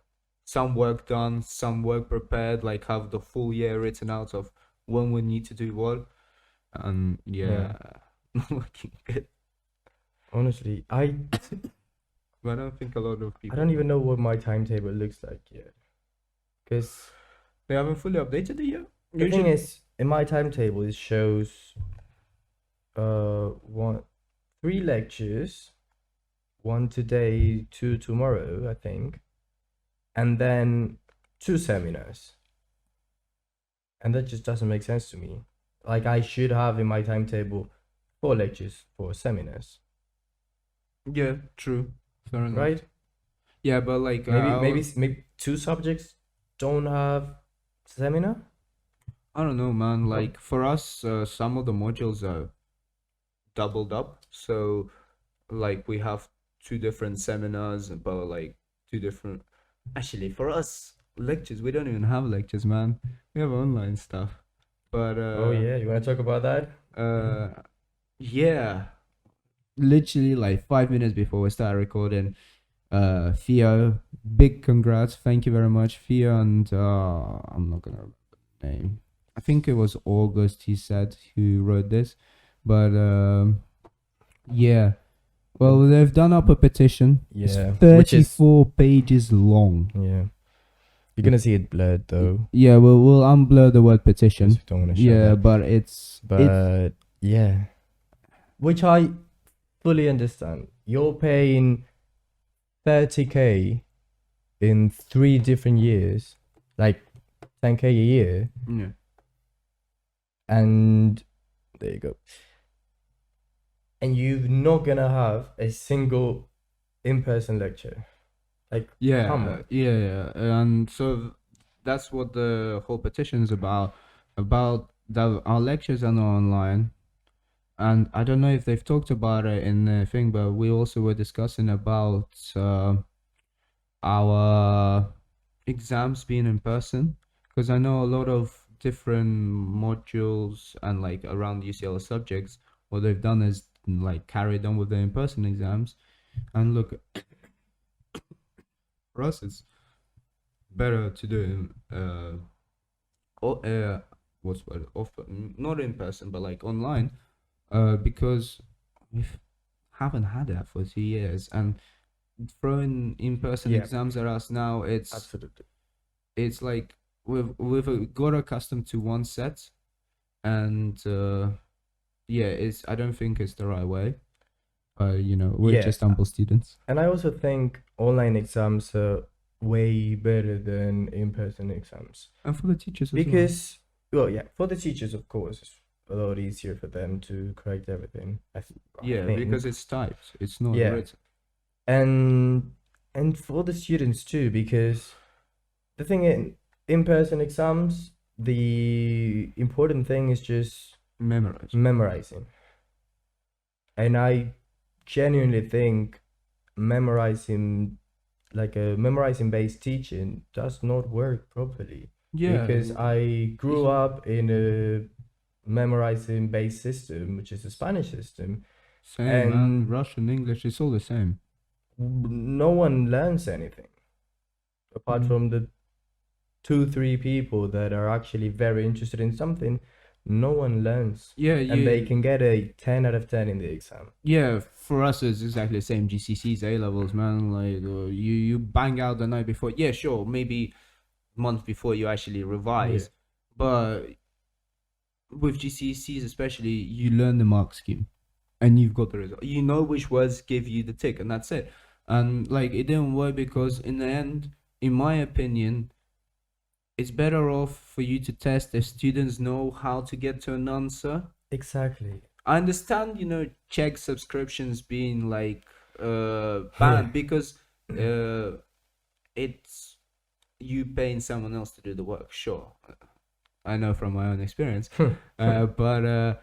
some work done, some work prepared, like have the full year written out of when we need to do what, and yeah, not looking good. Honestly, But I don't think a lot of people. I don't even know what my timetable looks like yet. Because They haven't fully updated it yet. the thing is, in my timetable, it shows 3 lectures, 1 today, 2 tomorrow, I think, and then 2 seminars. And that just doesn't make sense to me. Like I should have in my timetable 4 lectures, 4 seminars, Yeah, true. Fair enough. right? Yeah, but like Maybe 2 subjects don't have seminar. I don't know, man. Like for us, some of the modules are doubled up. So, like we have 2 different seminars, but like 2 different. Actually, for us, lectures we don't even have lectures, man. We have online stuff. But Oh yeah, you want to talk about that? yeah. Literally like 5 minutes before we start recording, Theo, big congrats, thank you very much, Theo, and I'm not gonna remember the name. I think it was August. He said who wrote this, but yeah. Well, they've done up a petition. It's Yeah, which is 34 pages long. yeah. You're gonna see it blurred though, Yeah, we'll unblur the word because petition. we don't want to show Yeah, that. but it's But yeah, which I fully understand. You're paying 30K in 3 different years, like 10K a year, yeah. and there you go. And you're not gonna have a single in-person lecture. Like, Yeah, come on. yeah, and so that's what the whole petition is about. About that our lectures are not online, and I don't know if they've talked about it in the thing, but we also were discussing about our exams being in person, because I know a lot of different modules and like around UCL subjects, what they've done is like carried on with the in-person exams, and look, for us it's better to do what's word off, not in person but like online, because we haven't had that for 2 years, and throwing in-person Yeah, exams at us now, absolutely. it's like we've got accustomed to one set, and yeah, it's I don't think it's the right way. We're Yeah, just humble students, and I also think online exams are way better than in-person exams. and for the teachers as well. Because, well, yeah, for the teachers, of course, it's a lot easier for them to correct everything. I Yeah, think. because it's typed, it's not Yeah. written. And for the students too, because the thing in-person exams, the important thing is just Memorize. memorizing. And I genuinely think memorizing, like a memorizing based teaching, does not work properly. Yeah, Because I grew up in a memorizing based system, which is a Spanish system. same, and man. Russian, English, it's all the same. No one learns anything apart Mhm. from the 2-3 people that are actually very interested in something. No one learns, Yeah, and they can get a 10 out of 10 in the exam. Yeah, for us it's exactly the same. GCSEs, A levels, man. Like you bang out the night before. Yeah, sure, maybe month before you actually revise, but with GCSEs especially, you learn the mark scheme, and you've got the result. You know which words give you the tick, and that's it. And like it didn't work because in the end, in my opinion, it's better off for you to test if students know how to get to an answer. Exactly. I understand, check subscriptions being like banned because it's you paying someone else to do the work. Sure, I know from my own experience. But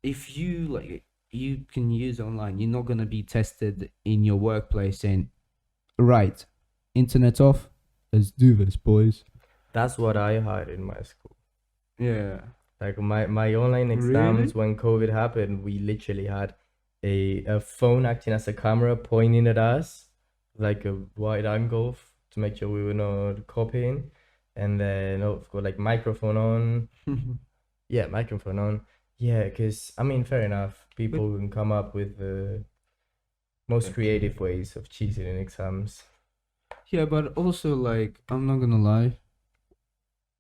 if you can use online, you're not gonna be tested in your workplace saying, right, internet off, let's do this, boys. That's what I had in my school. Yeah. Like my online exams, when COVID happened, we literally had a phone acting as a camera pointing at us, like a wide angle to make sure we were not copying. And then, of course, like microphone on. Yeah, microphone on. Yeah, because, I mean, fair enough. People can come up with the most creative ways of cheating in exams. Yeah, but also, like, I'm not gonna lie,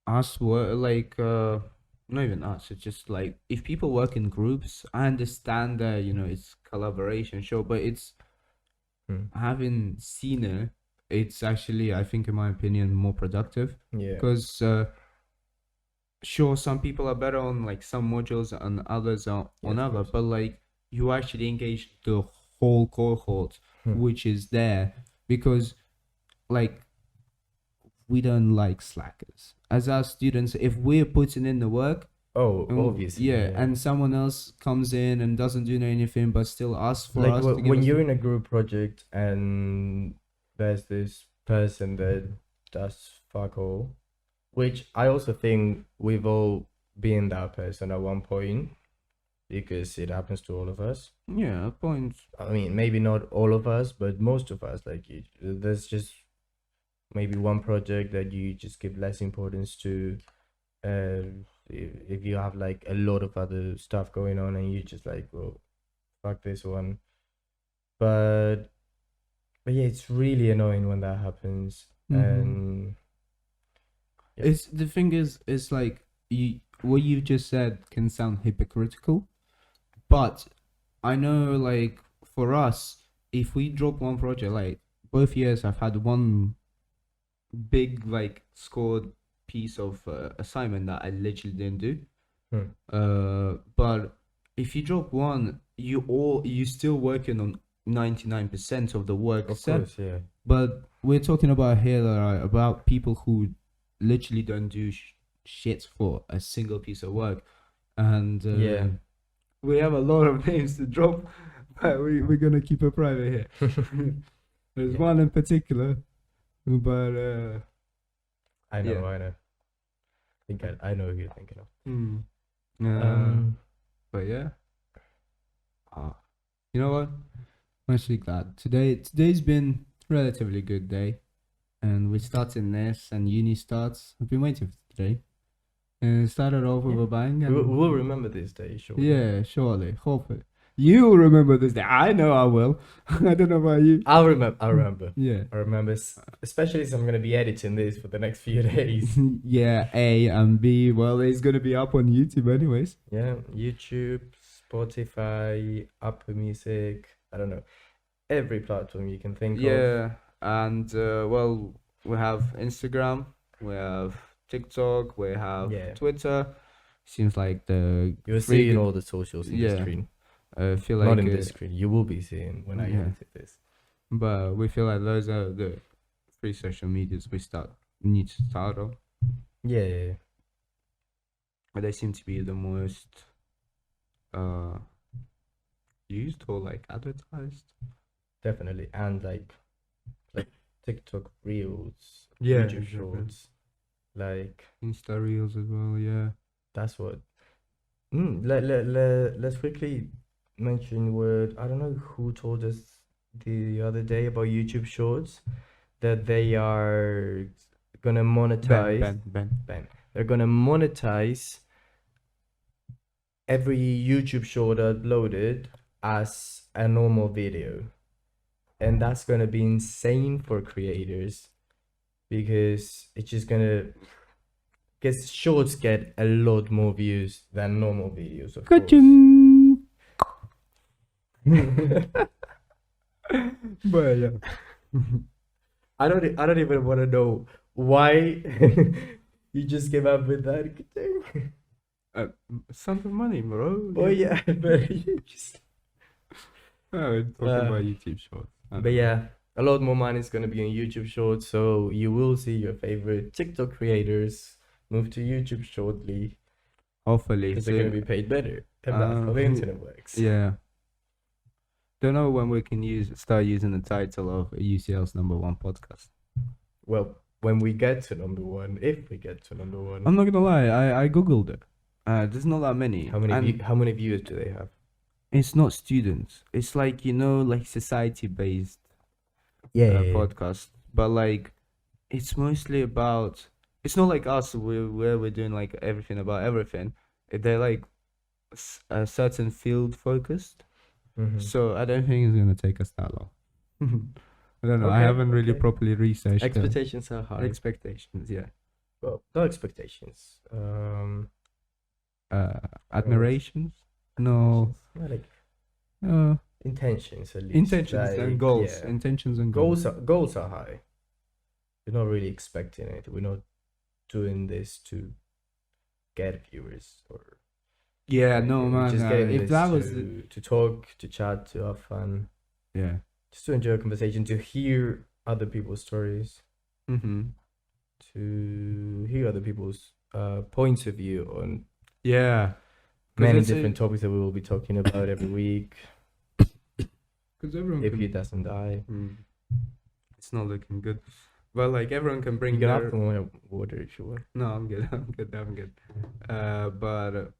us work like not even us, it's just like if people work in groups, I understand that it's collaboration, sure, but it's having seen it, it's actually, I think, in my opinion, more productive. Yeah. Because sure, some people are better on like some modules and others are on other, but like you actually engage the whole cohort which is there, because like we don't like slackers as our students. If we're putting in the work, obviously, yeah, and someone else comes in and doesn't do anything but still asks for like us to give when us you're in a group project and there's this person that does fuck all, which I also think we've all been that person at one point, because it happens to all of us. Yeah, point. I mean, maybe not all of us, but most of us. Like, there's just maybe one project that you just give less importance to. if you have like a lot of other stuff going on and you just like, well, fuck this one. But yeah, it's really annoying when that happens. And yeah. It's the thing is, it's like what you just said can sound hypocritical, but I know like for us, if we drop one project, like both years I've had one big like scored piece of assignment that I literally didn't do. But if you drop one, you still working on 99% of the work Of set. course, yeah. But we're talking about here about people who literally don't do shit for a single piece of work, and Yeah. we have a lot of names to drop, but we're gonna keep it private here. There's Yeah. one in particular, but I know, yeah. I know. I know who you're thinking of. But yeah. You know what? I'm actually glad. Today's been relatively good day. And we're starting this and uni starts. I've been waiting for today. And it started off with a bang. And We'll remember this day, surely. yeah, surely. Hopefully. You'll remember this day. I know I will. I don't know about you. I'll remember. Yeah. I remember, especially as I'm gonna be editing this for the next few days. Yeah, A and B. Well, it's gonna be up on YouTube anyways. Yeah, YouTube, Spotify, Apple Music. I don't know, every platform you can think of. Yeah, and well, we have Instagram, we have TikTok, we have Yeah. Twitter. Seems like the You're three seeing good- all the socials in the Yeah. screen. I feel like Not in this screen. You will be seeing when I yeah. edit this. but we feel like those are the three social medias we need to start on. Yeah. But they seem to be the most used or like advertised. Definitely. And like TikTok Reels, Yeah, YouTube exactly. Shorts, like Insta Reels as well, yeah. that's what. Let's quickly mention what I don't know who told us the other day about YouTube Shorts that they are gonna monetize. Ben. They're gonna monetize every YouTube short uploaded as a normal video. And that's gonna be insane for creators because it's just gonna, because shorts get a lot more views than normal videos, of course. But yeah. I don't even want to know why you just came up with that thing. Something money, bro. Oh yeah, but you just. Oh, talking about YouTube Shorts. But yeah, a lot more money is gonna be on YouTube Shorts, so you will see your favorite TikTok creators move to YouTube shortly Hopefully, because they're gonna be paid better. And that's how the internet works. Yeah. Don't know when we can start using the title of UCL's #1 podcast. Well, when we get to number one, if we get to number one, I'm not gonna lie, I googled it. There's not that many. how many views do they have? It's not students. It's like like society-based podcast, but like it's mostly about. It's not like us where we're doing like everything about everything. They're like a certain field focused. So I don't think it's gonna take us that long. I don't know. I haven't really properly researched. Expectations are high. Expectations, yeah. Well, no expectations. Admirations? No. Yeah, like intentions at least. Intentions and Like, goals. yeah. Intentions and goals. Goals are high. We're not really expecting it. We're not doing this to get viewers or. Yeah, anything. no We're man. just getting If this that was to talk, to chat, to have fun, yeah. just to enjoy a conversation, to hear other people's stories, to hear other people's points of view on Yeah. many different topics that we will be talking about every week. Because everyone If can... he doesn't die, It's not looking good. But like everyone can bring you can their... have some water if you want. No, I'm good. I'm good. But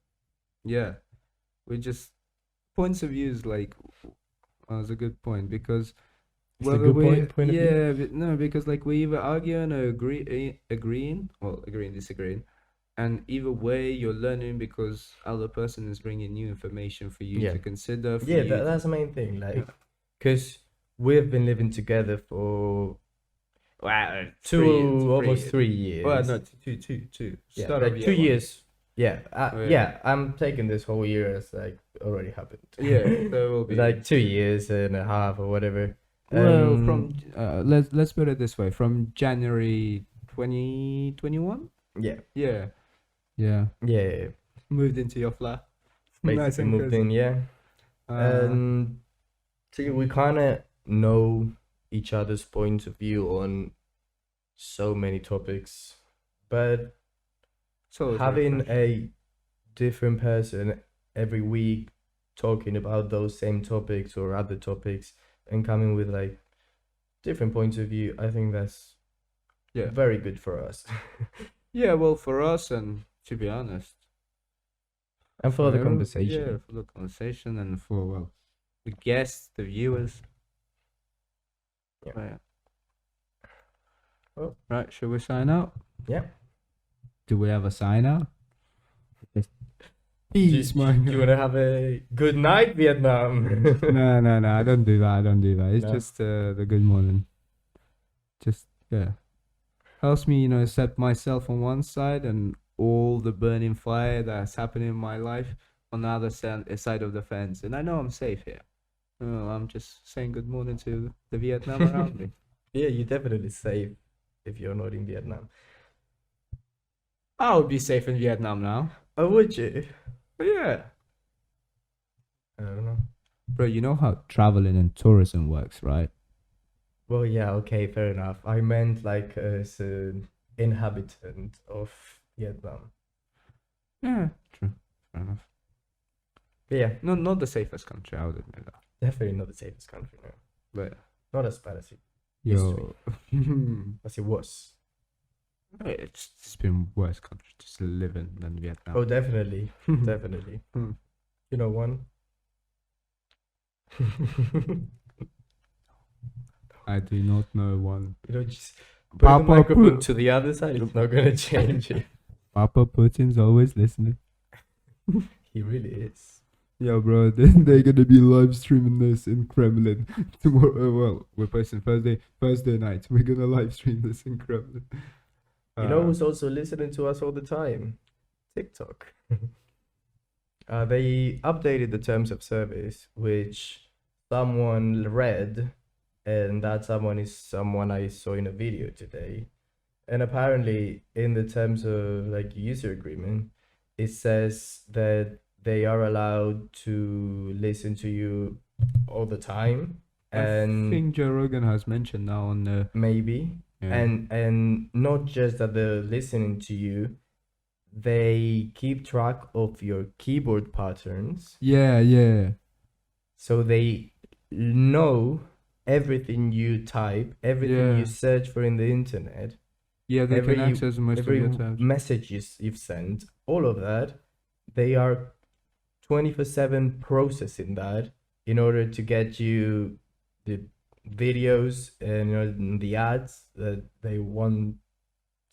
yeah, we just points of views like was a good point because It's a good point of view. yeah, no, because like we either argue and agreeing, disagreeing, And either way, you're learning because other person is bringing new information for you Yeah. to consider. For Yeah, you to, that's the main thing. yeah. Like, because we've been living together for Wow, almost 3 years. Well, no, two. Yeah, Start of like 2 year one. years. Yeah, Oh, yeah. yeah. I'm taking this whole year as like already happened. Yeah, there will be. Like 2 years and a half or whatever. Well, from let's put it this way, from January 2021. Yeah, Yeah, yeah. yeah. Moved into your flat. Nice Basically and moved cozy. in. Yeah, and see, we kind of know each other's point of view on so many topics, but So having a different person every week talking about those same topics or other topics and coming with like different points of view, I think that's yeah, very good for us. yeah. Well, for us, and to be honest, And for the every- conversation. yeah, for the conversation, and for well, the guests, the viewers. Yeah. Right. Well, Right. Should we sign out? yeah. Do we have a sign out? Do Peace, man. you want to have a good night, Vietnam? No. I don't do that. It's No? just the good morning. Just yeah, helps me, set myself on one side and all the burning fire that's happening in my life on the other side of the fence, and I know I'm safe here. I'm just saying good morning to the Vietnam around me. Yeah, you're definitely safe if you're not in Vietnam. I would be safe in Vietnam now. Oh, would you? But yeah, I don't know. bro. You know how traveling and tourism works, right? Well, yeah, okay, fair enough. I meant like as an inhabitant of Vietnam. Yeah, true. Fair enough. But yeah, Not the safest country, I would admit that. definitely not the safest country, no. But Not as bad as it used to yo, be, as it was. it's been worse country to live in than Vietnam. Oh, definitely, definitely. Hmm. You know one? I do not know one. Just put the Papa microphone Pu- to the other side. It's not gonna change it. Papa Putin's always listening. He really is. Yeah, bro, they're gonna be live streaming this in Kremlin tomorrow. Well, we're posting Thursday night. We're gonna live stream this in Kremlin. You know who's also listening to us all the time? TikTok. They updated the terms of service, which someone read, and that someone is someone I saw in a video today. And apparently, in the terms of like user agreement, it says that they are allowed to listen to you all the time, I and think Joe Rogan has mentioned now on the maybe, and not just that they're listening to you, they keep track of your keyboard patterns, yeah. so they know everything you type, everything Yeah. you search for in the internet, Yeah, they can access most of every your tabs. messages you've sent, all of that. They are 24/7 processing that in order to get you the videos and the ads that they want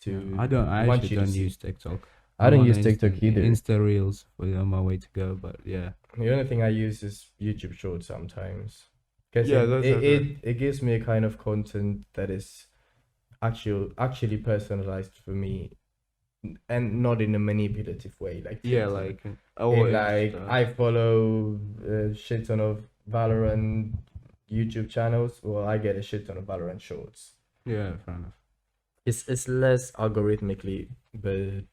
to. I want actually you to don't see. use TikTok. I don't I'm on use TikTok either. Insta Reels on my way to go, but yeah. The only thing I use is YouTube Shorts sometimes, because Yeah, those are it gives me a kind of content that is actually personalized for me, and not in a manipulative way like Yeah, TikTok. like I follow a shit ton of Valorant YouTube channels. Well, I get a shit ton of Valorant Shorts. yeah, fair enough. It's less algorithmically, but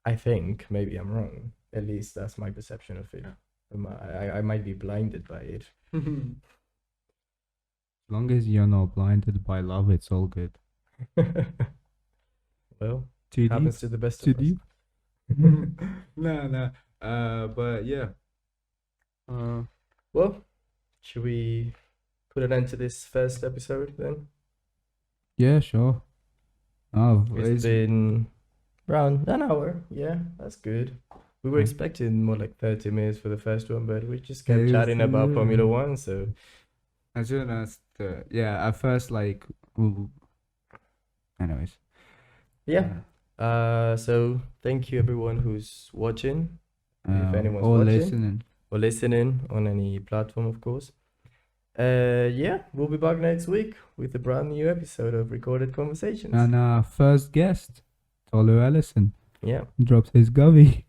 I think maybe I'm wrong. At least that's my perception of it. I might be blinded by it. As long as you're not blinded by love, it's all good. Well, Too happens deep? to the best Too of us. deep? No. But yeah. Well, should we put an end to this first episode then? Yeah, sure. Oh, It's been around an hour. Yeah, that's good. We were expecting more like 30 minutes for the first one, but we just kept Yes, chatting about yeah. Formula One. So as soon as at first, like, anyways. yeah, So thank you everyone who's watching, if anyone's or watching listening. or listening on any platform, of course. Yeah, we'll be back next week with a brand new episode of Recorded Conversations. And our first guest, Tolu Ellison, Yeah. drops his govy.